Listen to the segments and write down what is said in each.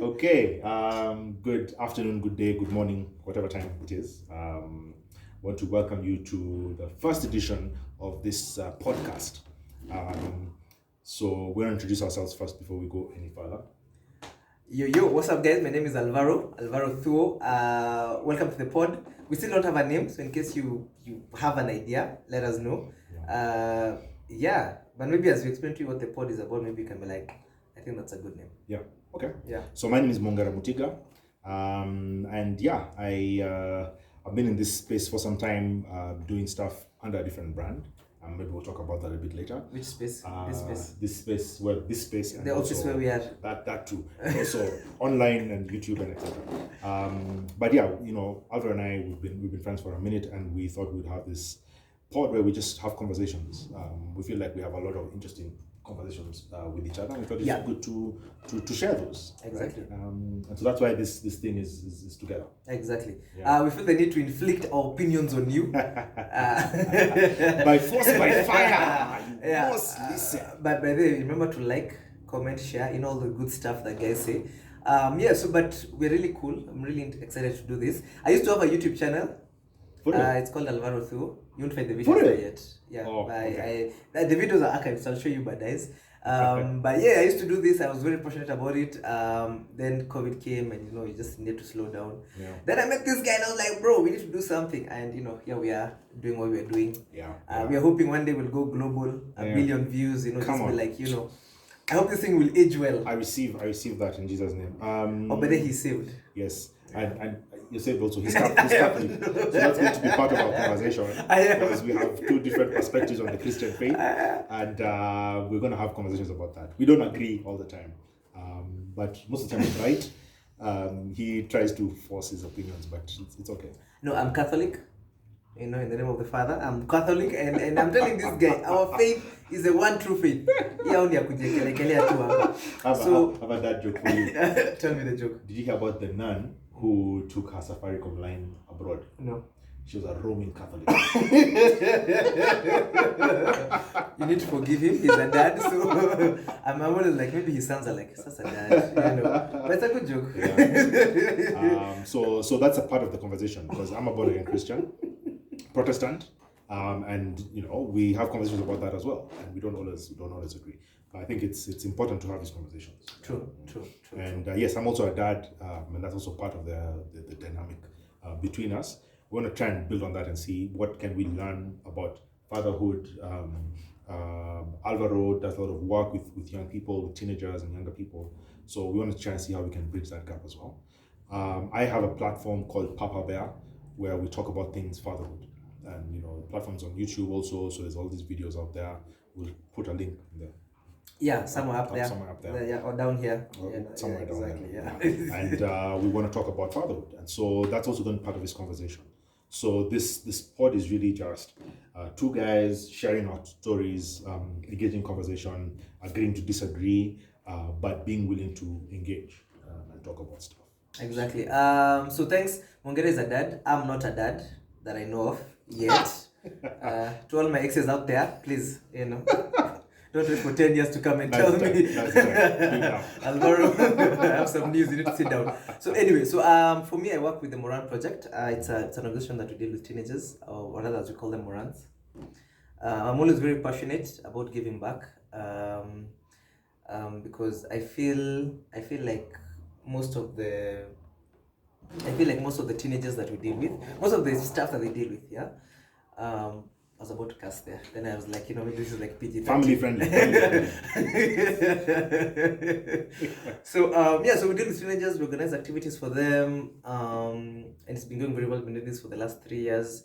Okay. Good afternoon, good day, good morning, whatever time it is. Want to welcome you to the first edition of this podcast. Um, so we're going to introduce ourselves first before we go any further. Yo, what's up, guys? My name is Alvaro Thuo. Welcome to the pod. We still don't have a name, so in case you have an idea, let us know. Yeah, but maybe as we explain to you what the pod is about, maybe you can be like, I think that's a good name. Yeah. Okay. Yeah. So my name is Mongara Mutiga, and yeah, I've been in this space for some time, doing stuff under a different brand. Maybe we'll talk about that a bit later. Which space? This space. This space. Well, this space. And The office where we are. That too. And also online and YouTube and etc. But yeah, Alvaro and I we've been friends for a minute, and we thought we'd have this pod where we just have conversations. We feel like we have a lot of interesting conversations with each other. And we thought it's good to share those. Exactly. Right? And so that's why this thing is together. Exactly. We feel the need to inflict our opinions on you. By force, by fire. You must listen. But by the way, remember to like, comment, share, all the good stuff that guys say. But we're really cool. I'm really excited to do this. I used to have a YouTube channel. It's called Alvaro Thuo. You won't find the videos there yet. Yeah. Okay. The videos are archived, so I'll show you bad days. But yeah, I used to do this. I was very passionate about it. Then COVID came, and you just need to slow down. Yeah. Then I met this guy, and I was like, bro, we need to do something. And here we are doing what we're doing. Yeah. We are hoping one day we'll go global, a million views. Just be like, I hope this thing will age well. I receive that in Jesus' name. But then he's saved. Yes. And you said also he's Catholic. So that's going to be part of our conversation. Because we have two different perspectives on the Christian faith. And we're going to have conversations about that. We don't agree all the time. But most of the time he's right. He tries to force his opinions, but it's okay. No, I'm Catholic. In the name of the Father. I'm Catholic, and I'm telling this guy, our faith is the one true faith. So, how about that joke for you? Tell me the joke. Did you hear about the nun who took her Safaricom line abroad? No. She was a Roman Catholic. You need to forgive him. He's a dad, so I'm always like, maybe his sons are like, that's a dad, But it's a good joke. Yeah. So that's a part of the conversation, because I'm a born-again Christian, Protestant, and we have conversations about that as well, and we don't always agree. But I think it's important to have these conversations. True. And yes, I'm also a dad, and that's also part of the dynamic between us. We want to try and build on that and see what can we learn about fatherhood. Alvaro does a lot of work with young people, with teenagers and younger people. So we want to try and see how we can bridge that gap as well. I have a platform called Papa Bear, where we talk about things fatherhood. And the platform's on YouTube also, so there's all these videos out there. We'll put a link in there. Yeah, somewhere up there. Yeah, or down here. Somewhere down exactly, there. Yeah. And we want to talk about fatherhood. And so that's also going to be part of this conversation. So this pod is really just two guys sharing our stories, engaging conversation, agreeing to disagree, but being willing to engage and talk about stuff. Exactly. So thanks. Mongere is a dad. I'm not a dad that I know of yet. To all my exes out there, please, don't wait for 10 years to come and tell me. Alvaro, I have some news. You need to sit down. So anyway, for me, I work with the Moran Project. It's an organization that we deal with teenagers, or rather, as we call them, Morans. I'm always very passionate about giving back, because I feel like most of the teenagers that we deal with, most of the stuff that they deal with, I was about to cast there. Then I was like, maybe this is like PG. Family friendly. So we deal with teenagers, we organize activities for them, and it's been going very well. We've been doing this for the last 3 years.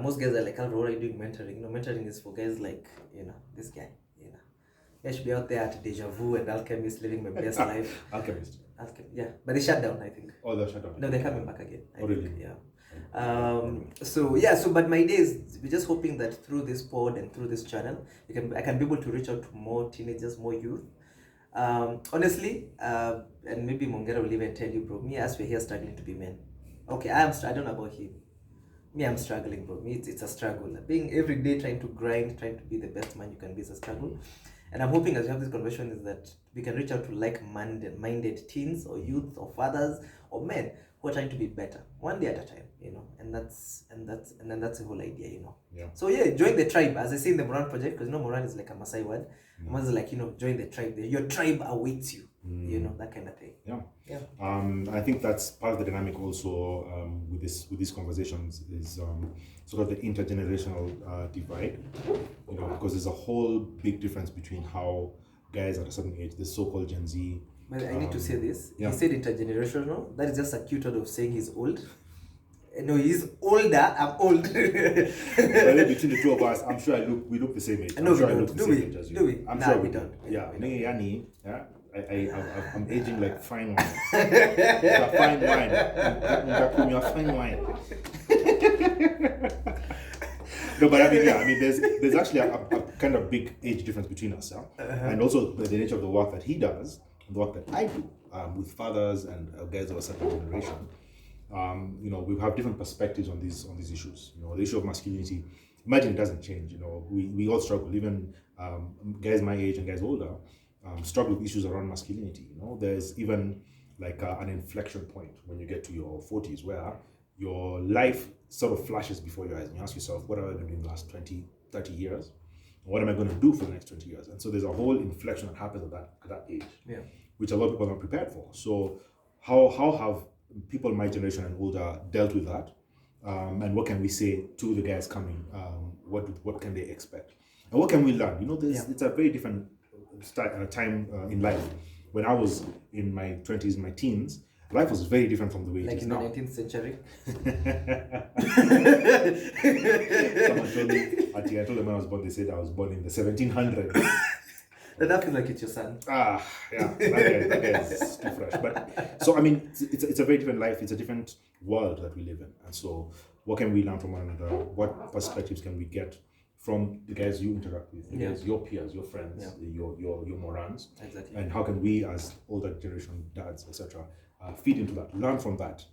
Most guys are like, Alvaro, what are you doing mentoring? Mentoring is for guys like, this guy, I should be out there at Deja Vu and Alchemist living my best life. Alchemist. Yeah, but they shut down, I think. Oh, they're shut down. No, they're coming back again. Oh, really? Yeah. But my days, we're just hoping that through this pod and through this channel, I can be able to reach out to more teenagers, more youth. Honestly, and maybe Mongera will even tell you, bro, me as we're here struggling to be men. Okay, I don't know about him. Me, I'm struggling, bro. Me, it's a struggle. Being every day trying to grind, trying to be the best man you can be is a struggle. And I'm hoping as we have this conversation is that we can reach out to like-minded teens or youth or fathers or men who are trying to be better one day at a time, and then that's the whole idea. Yeah. So yeah, join the tribe, as I say in the Moran project, because Moran is like a Maasai word. Moran is like, join the tribe. Your tribe awaits you. That kind of thing. Yeah. I think that's part of the dynamic also with these conversations is sort of the intergenerational divide. Because there's a whole big difference between how guys at a certain age, the so-called Gen Z. Well, I need to say this. Yeah. He said intergenerational. That is just a cute word of saying he's old. No, he's older. I'm old. But then between the two of us, I'm sure we look the same age. No, sure we don't. Do we? Do we? I'm sure we don't. Yeah. I'm aging like fine wine. Fine wine. Fine wine. No, but I mean, there's actually a kind of big age difference between us, and also the nature of the work that he does, the work that I do with fathers and guys of a certain generation. We have different perspectives on these issues. The issue of masculinity. Imagine it doesn't change. We all struggle. Even guys my age and guys older struggle with issues around masculinity. There's even like an inflection point when you get to your 40s where your life sort of flashes before your eyes and you ask yourself, what have I been doing the last 20, 30 years? What am I going to do for the next 20 years? And so there's a whole inflection that happens at that age, which a lot of people are not prepared for. So how have people my generation and older dealt with that? And what can we say to the guys coming? What can they expect? And what can we learn? It's a very different time in life. When I was in my 20s, my teens, life was very different from the way it is now. Like in the 19th century? Someone told me, I told them when I was born, they said I was born in the 1700s. That feels like it's your son. Yeah, that guy is too fresh. But so I mean, it's a very different life. It's a different world that we live in. And so, what can we learn from one another? What perspectives can we get from the guys you interact with, guys, your peers, your friends, your morans? Exactly. And how can we, as older generation dads, etc., feed into that, learn from that,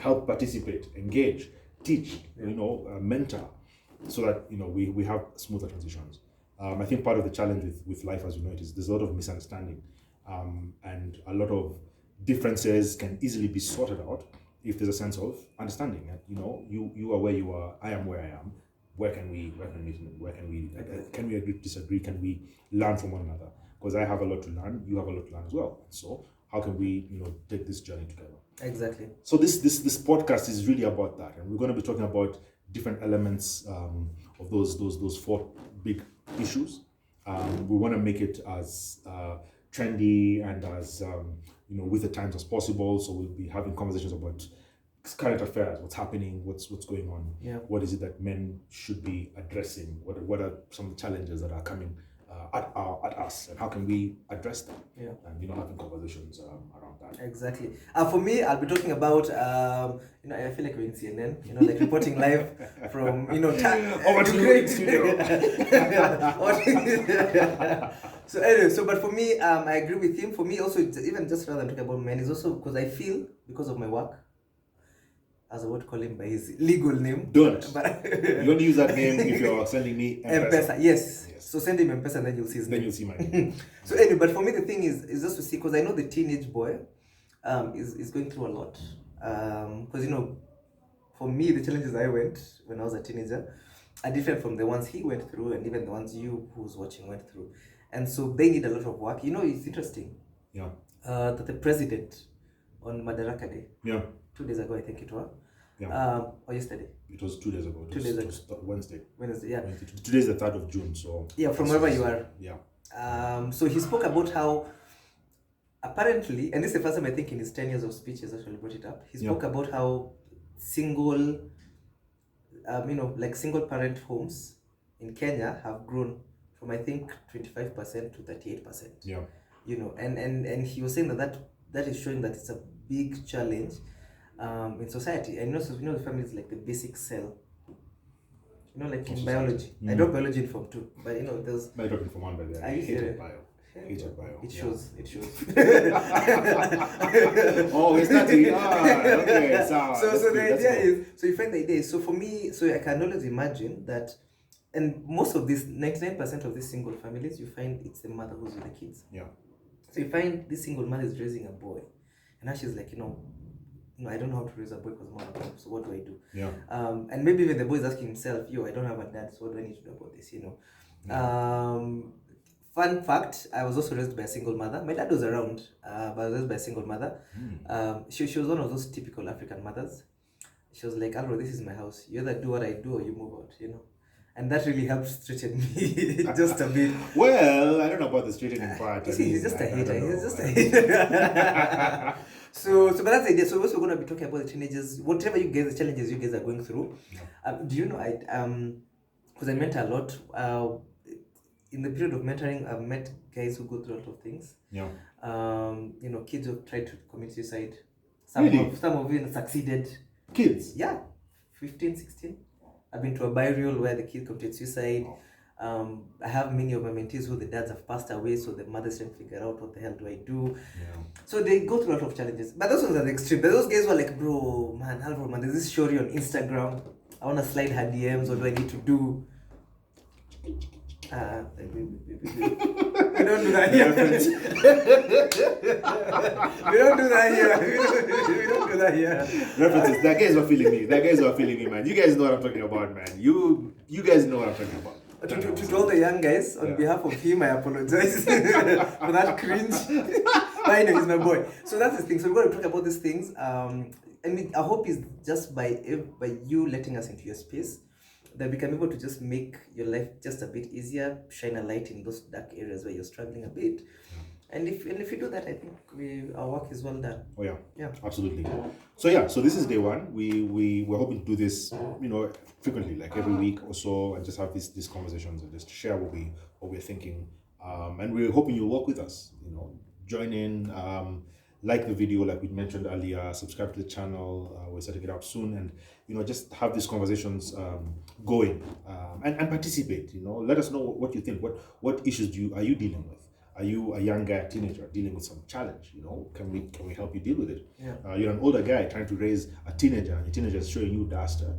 help participate, engage, teach, mentor, so that we have smoother transitions. I think part of the challenge with life as we know it is there's a lot of misunderstanding, and a lot of differences can easily be sorted out if there's a sense of understanding. You are where you are, I am where I am. Where can we can we agree to disagree? Can we learn from one another? Because I have a lot to learn, you have a lot to learn as well. So how can we take this journey together? Exactly. So this podcast is really about that, and we're going to be talking about different elements of those four big issues. We want to make it as trendy and as with the times as possible. So we'll be having conversations about current affairs, what's happening, what's going on. What is it that men should be addressing? What are some of the challenges that are coming at us, and how can we address them? And having conversations around that. Exactly. For me, I'll be talking about I feel like we're in CNN, like reporting live from over to the studio. So anyway, but for me, I agree with him. For me, also, even just rather than talking about men, is also because I feel, because of my work, as I would call him by his legal name. Don't. You only use that name if you're sending me M-Pesa. Yes. So send him M-Pesa and then you'll see his name. Then you'll see my name. So anyway, but for me the thing is just to see, because I know the teenage boy is going through a lot. Because for me the challenges I went when I was a teenager are different from the ones he went through, and even the ones you who's watching went through. And so they need a lot of work. It's interesting. That the president on Madaraka Day. 2 days ago, I think it was. Or yesterday. It was 2 days ago. 2 days ago. Wednesday. Yeah. Today's the 3rd of June, so. Yeah, from wherever you are. Yeah. So he spoke about how apparently, and this is the first time I think in his 10 years of speech he's actually brought it up. He spoke about how single parent homes in Kenya have grown from I think 25% to 38%. Yeah. And he was saying that is showing that it's a big challenge in society. And the family is like the basic cell. Like in biology. I dropped biology in Form 2, but there's. I dropped in Form 1 by the way. I hated bio. It shows. Oh, it's starting. Okay. So the idea is, so you find the idea. So for me, so I can always imagine that and most of these 99% of these single families, you find it's the mother who's with the kids. Yeah. So you find this single mother is raising a boy, and now she's like, I don't know how to raise a boy because I'm not a mom, so what do I do? Yeah. And maybe even the boy is asking himself, I don't have a dad, so what do I need to do about this? Yeah. Fun fact, I was also raised by a single mother. My dad was around, but I was raised by a single mother. She was one of those typical African mothers. She was like, Alvaro, this is my house. You either do what I do or you move out, And that really helped straighten me just a bit. Well, I don't know about the straightening part. He's just a hater. He's just a hater. So but that's the idea. So we're also going to be talking about the teenagers, whatever you guys, the challenges you guys are going through. Do you know, because I mentor a lot, in the period of mentoring, I've met guys who go through a lot of things. Yeah. Kids who have tried to commit suicide. Really? Some of them succeeded. Kids? Yeah. 15, 16. I've been to a burial where the kid committed suicide. I have many of my mentees who the dads have passed away, so the mothers didn't figure out what the hell do I do. Yeah. So they go through a lot of challenges. But those ones are the extreme. But those guys were like, bro, man, Alvaro, man, there's this story on Instagram. I want to slide her DMs. What do I need to do? We don't do that here. We don't do that here. We don't do that here. References. That guys are feeling me. Man. You guys know what I'm talking about, man. You guys know what I'm talking about. To all the young guys, on behalf of him, I apologize for that cringe. But anyway, he's my boy. So that's the thing. So we're going to talk about these things. And I hope it's just by you letting us into your space that we can be able to just make your life just a bit easier, shine a light in those dark areas where you're struggling a bit. And if you do that, I think our work is well done. Oh yeah. Yeah. Absolutely. So this is day one. We're hoping to do this, frequently, like every week or so, and just have these conversations and just share what we're thinking. And we're hoping you'll work with us. Join in, like the video, like we mentioned earlier, subscribe to the channel. We're setting it up soon, and just have these conversations going, and participate. Let us know what you think. What issues are you dealing with? Are you a young guy, a teenager, dealing with some challenge? Can we help you deal with it? Yeah. You're an older guy trying to raise a teenager, and the teenager is showing you duster.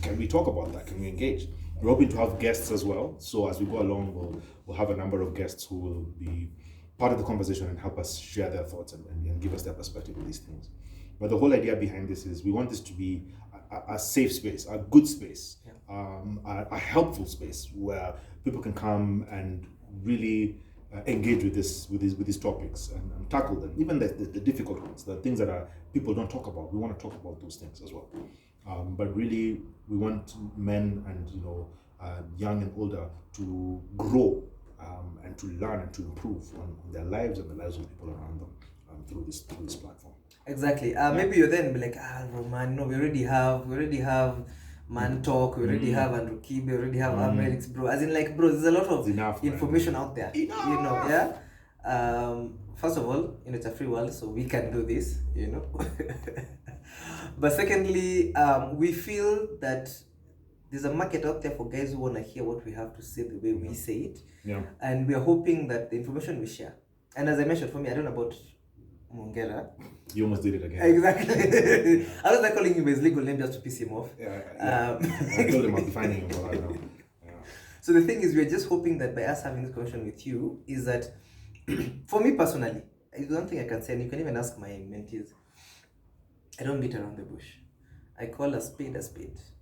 Can we talk about that? Can we engage? We're hoping to have guests as well. So as we go along, we'll have a number of guests who will be part of the conversation and help us share their thoughts and give us their perspective on these things. But the whole idea behind this is we want this to be a safe space, a good space, a helpful space where people can come and really engage with these topics and tackle them, even the difficult ones, the things that people don't talk about. We want to talk about those things as well. But really, we want men and young and older to grow and to learn and to improve on their lives and the lives of people around them through this platform. Exactly. Maybe you're then be like, man, we already have Man Talk, we already have Andrew Kibe, we already have Amerix, bro. As in, like, bro, there's a lot of information out there. Yeah. First of all, it's a free world, so we can do this, But secondly, we feel that there's a market out there for guys who want to hear what we have to say the way we say it. Yeah. And we're hoping that the information we share. And as I mentioned, for me, I don't know about Mongera. You almost did it again. Exactly. I was like calling him his legal name just to piss him off. Yeah. I told him I'll be finding him for that now. Yeah. So the thing is, we're just hoping that by us having this conversation with you, is that, for me personally, there's one thing I can say, and you can even ask my mentees, I don't beat around the bush. I call a spade,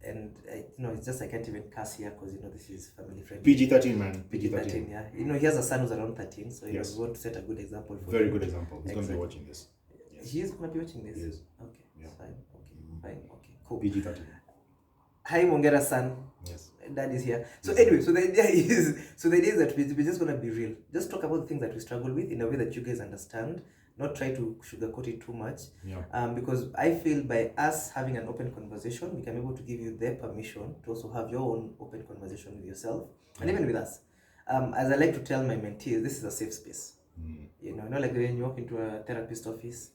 and it's just I can't even curse here because this is family friendly. PG-13, man. PG-13. Yeah. He has a son who's around 13, so he want to set a good example for Very him. good example. He's going to be watching this. Yes. He is going to be watching this. He is. Okay. Yeah. Fine. Okay. Fine. Okay. Cool. PG-13. Hi, Mongera's son. Yes. Dad is here. So anyway, so the idea is that we're just going to be real. Just talk about the things that we struggle with in a way that you guys understand. Not try to sugarcoat it too much. Yeah. Because I feel by us having an open conversation, we can be able to give you their permission to also have your own open conversation with yourself and even with us. As I like to tell my mentees, this is a safe space. Not like when you walk into a therapist office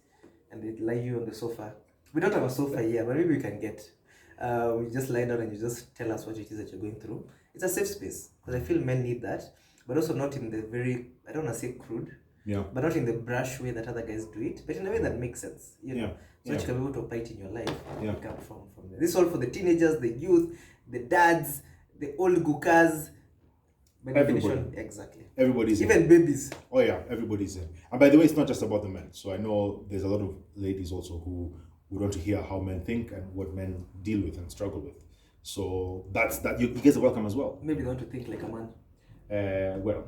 and they lie you on the sofa. We don't have a sofa here, but maybe we can get. We just lie down and you just tell us what it is that you're going through. It's a safe space because I feel men need that, but also not in the very, I don't want to say crude, but not in the brash way that other guys do it, but in a way that makes sense, so that you can be able to apply it in your life and pick up from there. This is all for the teenagers, the youth, the dads, the old gukas. By definition, Everybody. exactly. Everybody's in. Even babies. Oh yeah, everybody's in. And by the way, it's not just about the men. So I know there's a lot of ladies also who would want to hear how men think and what men deal with and struggle with. So that's that. You guys are welcome as well. Maybe they want to think like a man. Well,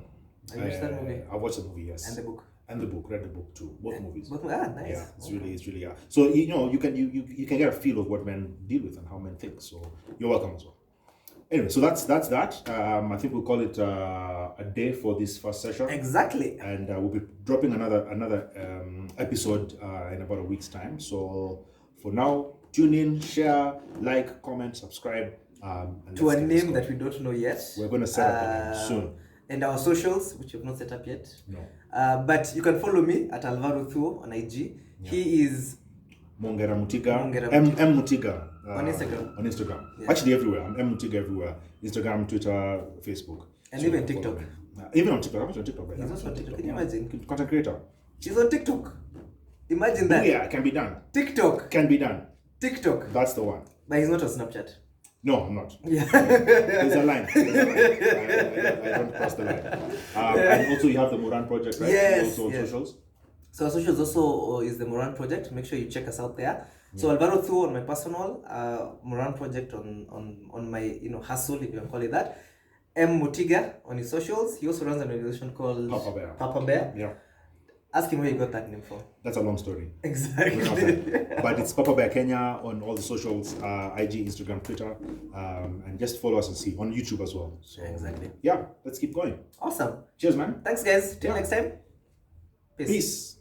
Have you watched that movie? I watched the movie, yes. And the book. And the book, read the book too. Both movies. Nice. Yeah, it's really yeah. So you can get a feel of what men deal with and how men think. So you're welcome as well. Anyway, so that's that. I think we'll call it a day for this first session. Exactly. And we'll be dropping another episode in about a week's time. So for now, tune in, share, like, comment, subscribe. And to a name that we don't know yet. We're going to set up a name soon. And our socials, which we've not set up yet. No. But you can follow me at Alvaro Thuo on IG. Yeah. He is Mongera Mutiga. M Mutiga. On Instagram. On Instagram. Yeah. Actually everywhere. I'm M Mutiga everywhere. Instagram, Twitter, Facebook. And so even TikTok. Even on TikTok. I'm on TikTok right now. He's also on TikTok. Can you imagine? Content creator. She's on TikTok. Imagine that. Oh yeah, it can be done. TikTok. Can be done. TikTok. That's the one. But he's not on Snapchat. No, I'm not. Yeah. There's a line. I don't cross the line. And also you have the Moran Project, right? Yes. Also on socials. So our socials also is the Moran Project. Make sure you check us out there. So Alvaro Thuo on my personal, Moran Project on my hustle, if you can call it that. M Mutiga on his socials. He also runs an organization called Papa Bear. Yeah. Ask him where you got that name from. That's a long story. Exactly. But it's Papa Bear Kenya on all the socials, IG, Instagram, Twitter, and just follow us and see on YouTube as well. So exactly. Yeah, let's keep going. Awesome. Cheers, man. Thanks, guys. Till next time. Peace.